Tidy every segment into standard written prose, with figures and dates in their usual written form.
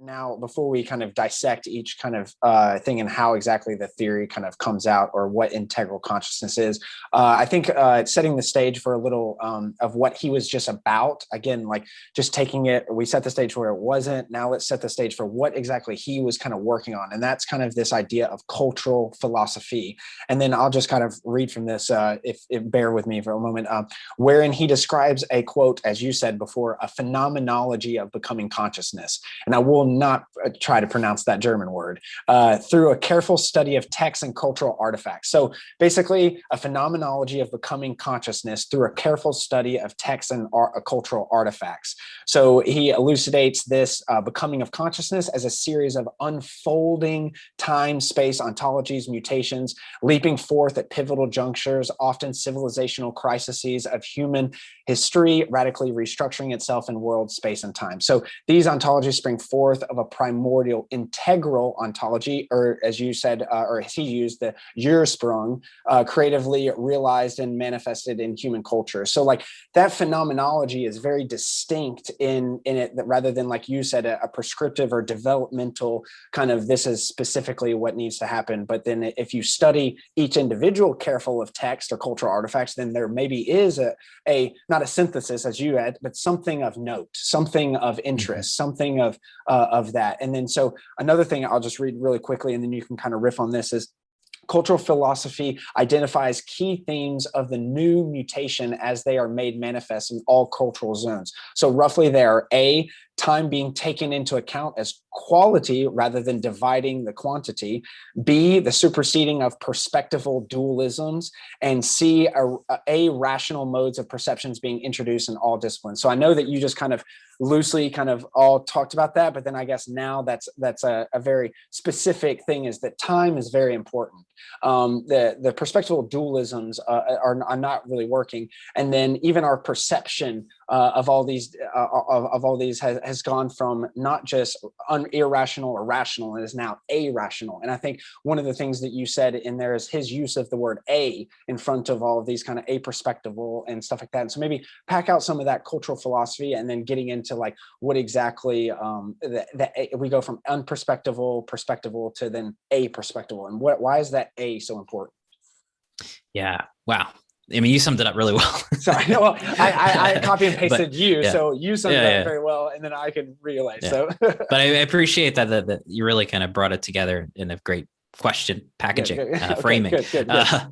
now, before we kind of dissect each kind of thing and how exactly the theory kind of comes out or what integral consciousness is, I think setting the stage for a little of what he was just about. Again, like just taking it, we set the stage where it wasn't. Now let's set the stage for what exactly he was kind of working on. And that's kind of this idea of cultural philosophy. And then I'll just kind of read from this, if bear with me for a moment, wherein he describes a quote, as you said before, a phenomenology of becoming consciousness. And I will not try to pronounce that German word, through a careful study of texts and cultural artifacts. So basically a phenomenology of becoming consciousness through a careful study of texts and cultural artifacts. So he elucidates this becoming of consciousness as a series of unfolding time, space, ontologies, mutations, leaping forth at pivotal junctures, often civilizational crises of human history, radically restructuring itself in world, space, and time. So these ontologies spring forth of a primordial integral ontology, or as you said, or as he used, the Ursprung, creatively realized and manifested in human culture. So like that phenomenology is very distinct in it, that rather than, like you said, a prescriptive or developmental kind of, this is specifically what needs to happen. But then if you study each individual careful of text or cultural artifacts, then there maybe is a not a synthesis as you had, but something of note, something of interest, something of that. And then so another thing I'll just read really quickly, and then you can kind of riff on this, is cultural philosophy identifies key themes of the new mutation as they are made manifest in all cultural zones. So roughly they are A, time being taken into account as quality rather than dividing the quantity, B, the superseding of perspectival dualisms, and C, a rational modes of perceptions being introduced in all disciplines. So I know that you just kind of loosely kind of all talked about that, but then I guess now that's a very specific thing, is that time is very important. The perspectival dualisms are not really working, and then even our perception of all these has gone from not just irrational or rational, and is now irrational. And I think one of the things that you said in there is his use of the word a in front of all of these kind of a-perspectival and stuff like that. And so maybe pack out some of that cultural philosophy, and then getting into like what exactly we go from perspectival to then a-perspectival, and why is that a so important? Yeah. Wow. I mean, you summed it up really well. Sorry. Well, I copy and pasted so you summed it up very well, and then I could relay. Yeah. So, but I appreciate that you really kind of brought it together in a great question packaging, good. framing. Good. Yeah.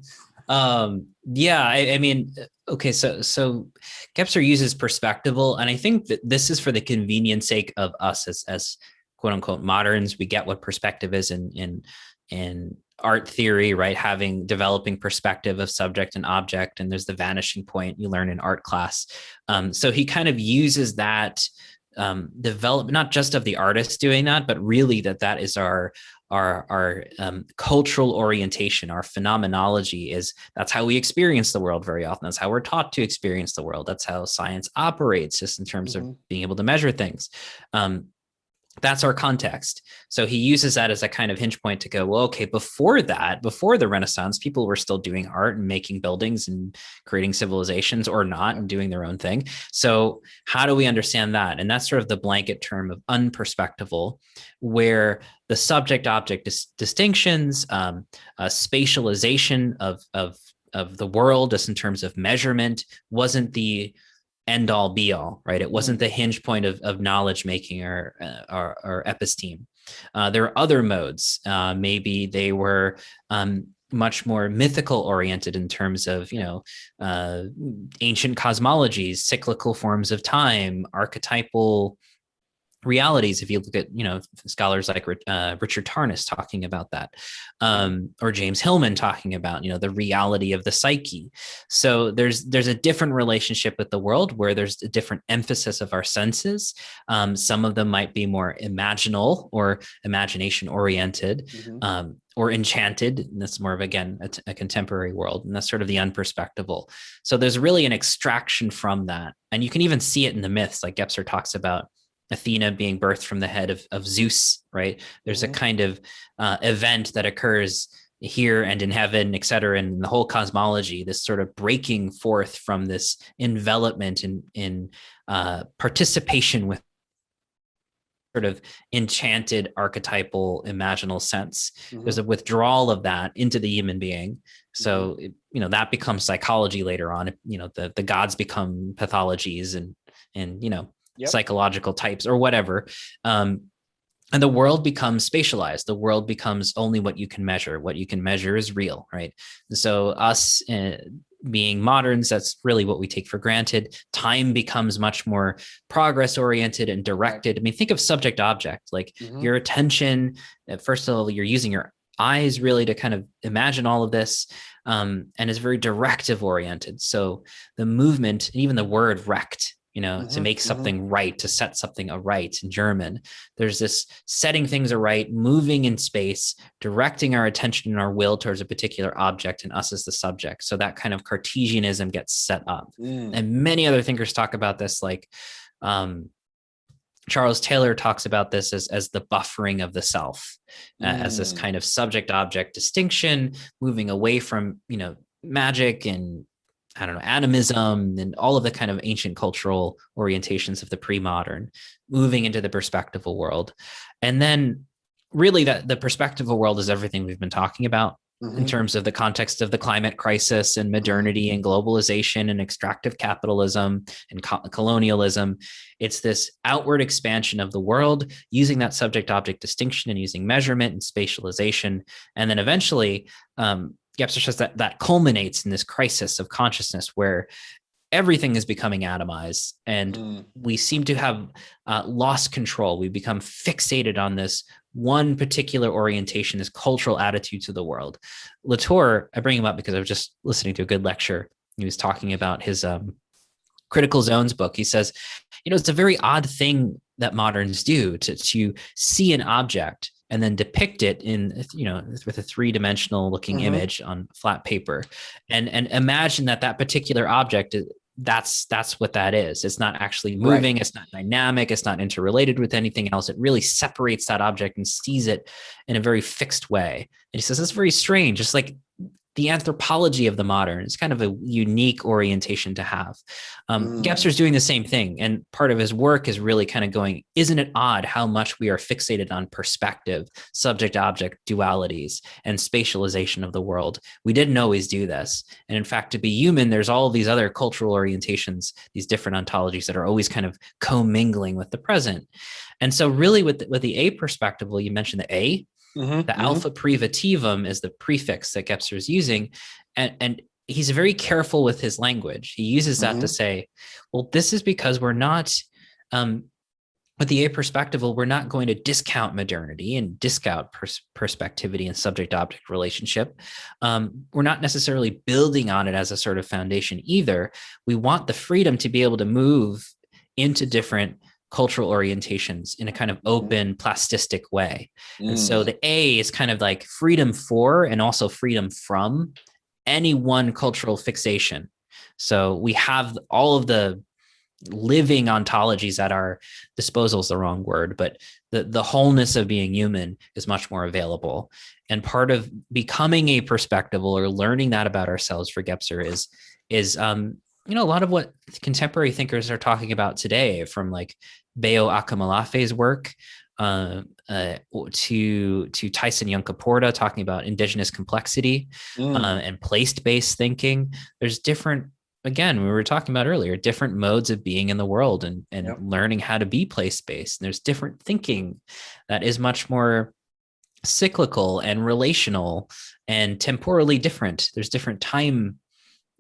I mean, okay. So Gebser uses perspectival, and I think that this is for the convenience sake of us as quote unquote moderns. We get what perspective is in art theory, right? Developing perspective of subject and object. And there's the vanishing point you learn in art class. So he kind of uses that development, not just of the artist doing that, but really that is our cultural orientation, our phenomenology. That's how we experience the world very often. That's how we're taught to experience the world. That's how science operates, just in terms of being able to measure things. That's our context. So he uses that as a kind of hinge point to go, well, okay, before the Renaissance, people were still doing art and making buildings and creating civilizations, or not, and doing their own thing. So how do we understand that? And that's sort of the blanket term of unperspectival, where the subject-object distinctions, spatialization of the world, just in terms of measurement, wasn't the end all be all, right? It wasn't the hinge point of knowledge making or episteme. There are other modes. Maybe they were much more mythical oriented in terms of, ancient cosmologies, cyclical forms of time, archetypal realities. If you look at, scholars like Richard Tarnas talking about that, or James Hillman talking about, the reality of the psyche. So there's a different relationship with the world, where there's a different emphasis of our senses. Some of them might be more imaginal or imagination oriented, or enchanted. And that's more of, again, a contemporary world. And that's sort of the unperspectival. So there's really an extraction from that. And you can even see it in the myths, like Gebser talks about Athena being birthed from the head of Zeus, right? There's a kind of event that occurs here and in heaven, et cetera, and the whole cosmology, this sort of breaking forth from this envelopment in participation with sort of enchanted archetypal imaginal sense. Mm-hmm. There's a withdrawal of that into the human being. So, Mm-hmm. that becomes psychology later on. The gods become pathologies and Yep. psychological types or whatever. And the world becomes spatialized. The world becomes only what you can measure. What you can measure is real, right? And so us being moderns, that's really what we take for granted. Time becomes much more progress oriented and directed. I mean, think of subject object, like your attention. First of all, you're using your eyes really to kind of imagine all of this, and is very directive oriented. So the movement, and even the word rect, to make something right, to set something aright in German. There's this setting things aright, moving in space, directing our attention and our will towards a particular object, and us as the subject. So that kind of Cartesianism gets set up. And many other thinkers talk about this, like Charles Taylor talks about this as the buffering of the self, as this kind of subject-object distinction, moving away from, magic and I don't know, animism and all of the kind of ancient cultural orientations of the pre-modern, moving into the perspectival world. And then really that the perspectival world is everything we've been talking about in terms of the context of the climate crisis and modernity and globalization and extractive capitalism and colonialism. It's this outward expansion of the world using that subject-object distinction and using measurement and spatialization. And then eventually, Gebser says that culminates in this crisis of consciousness where everything is becoming atomized and we seem to have lost control. We become fixated on this one particular orientation, this cultural attitude to the world. Latour, I bring him up because I was just listening to a good lecture. He was talking about his Critical Zones book. He says, it's a very odd thing that moderns do to see an object and then depict it in, with a three-dimensional looking image on flat paper, and imagine that particular object, that's what that is. It's not actually moving. Right. It's not dynamic. It's not interrelated with anything else. It really separates that object and sees it in a very fixed way. And he says it's very strange. It's like the anthropology of the modern. It's kind of a unique orientation to have. Gebser's doing the same thing. And part of his work is really kind of going, isn't it odd how much we are fixated on perspective, subject-object dualities, and spatialization of the world? We didn't always do this. And in fact, to be human, there's all of these other cultural orientations, these different ontologies that are always kind of commingling with the present. And so really with the A perspectival, you mentioned the A, the alpha privativum is the prefix that Gebser is using. And he's very careful with his language. He uses that to say, well, this is because we're not, with the A perspectival, we're not going to discount modernity and discount perspectivity and subject-object relationship. We're not necessarily building on it as a sort of foundation either. We want the freedom to be able to move into different cultural orientations in a kind of open, plastistic way. And so the A is kind of like freedom for and also freedom from any one cultural fixation. So we have all of the living ontologies at our disposal is the wrong word, but the wholeness of being human is much more available. And part of becoming a perspectival or learning that about ourselves for Gebser is a lot of what contemporary thinkers are talking about today, from like Bayo Akamalafe's work to Tyson Yunkaporta talking about indigenous complexity and place-based thinking. There's different, again, we were talking about earlier, different modes of being in the world and learning how to be place-based. And there's different thinking that is much more cyclical and relational and temporally different. There's different time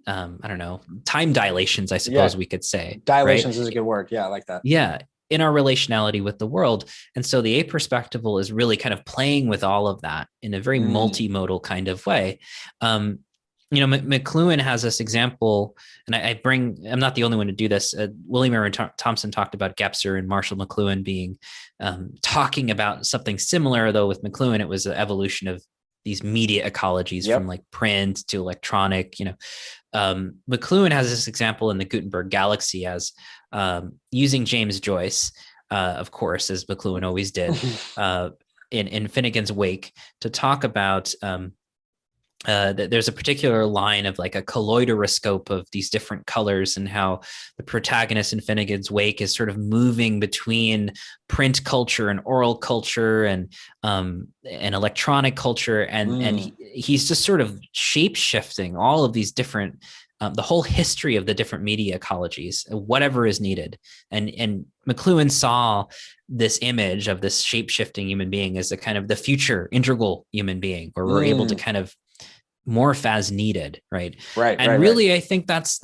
time dilations, I suppose we could say. Dilations is a good word. Yeah, I like that. Yeah, in our relationality with the world. And so the A perspectival is really kind of playing with all of that in a very multimodal kind of way. McLuhan has this example, and I'm not the only one to do this. William Aaron Thompson talked about Gebser and Marshall McLuhan being talking about something similar, though with McLuhan, it was the evolution of these media ecologies from like print to electronic. McLuhan has this example in the Gutenberg Galaxy as using James Joyce, of course, as McLuhan always did, in Finnegan's Wake, to talk about there's a particular line of like a kaleidoscope of these different colors, and how the protagonist in Finnegan's Wake is sort of moving between print culture and oral culture and electronic culture, and he's just sort of shape shifting all of these different the whole history of the different media ecologies, whatever is needed. And McLuhan saw this image of this shape shifting human being as a kind of the future integral human being, where we're able to kind of morph as needed, right? And really, I think that's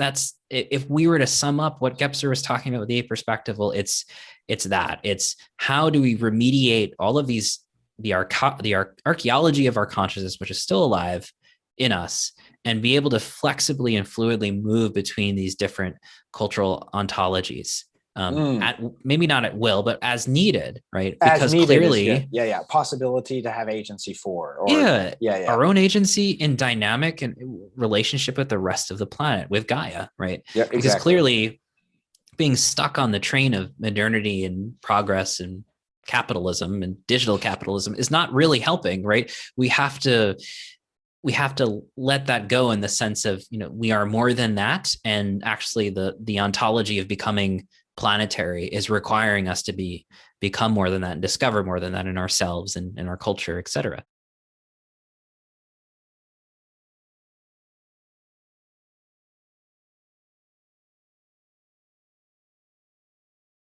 if we were to sum up what Gebser was talking about with the Perspectival, it's how do we remediate all of these the archaeology of our consciousness, which is still alive in us, and be able to flexibly and fluidly move between these different cultural ontologies. Maybe not at will, but as needed, right? Because clearly, possibility to have agency for, or our own agency in dynamic and relationship with the rest of the planet, with Gaia, right? Yeah, exactly. Because clearly, being stuck on the train of modernity and progress and capitalism and digital capitalism is not really helping, right? We have to let that go, in the sense of, we are more than that, and actually the ontology of becoming planetary is requiring us to become more than that and discover more than that in ourselves and in our culture, etc.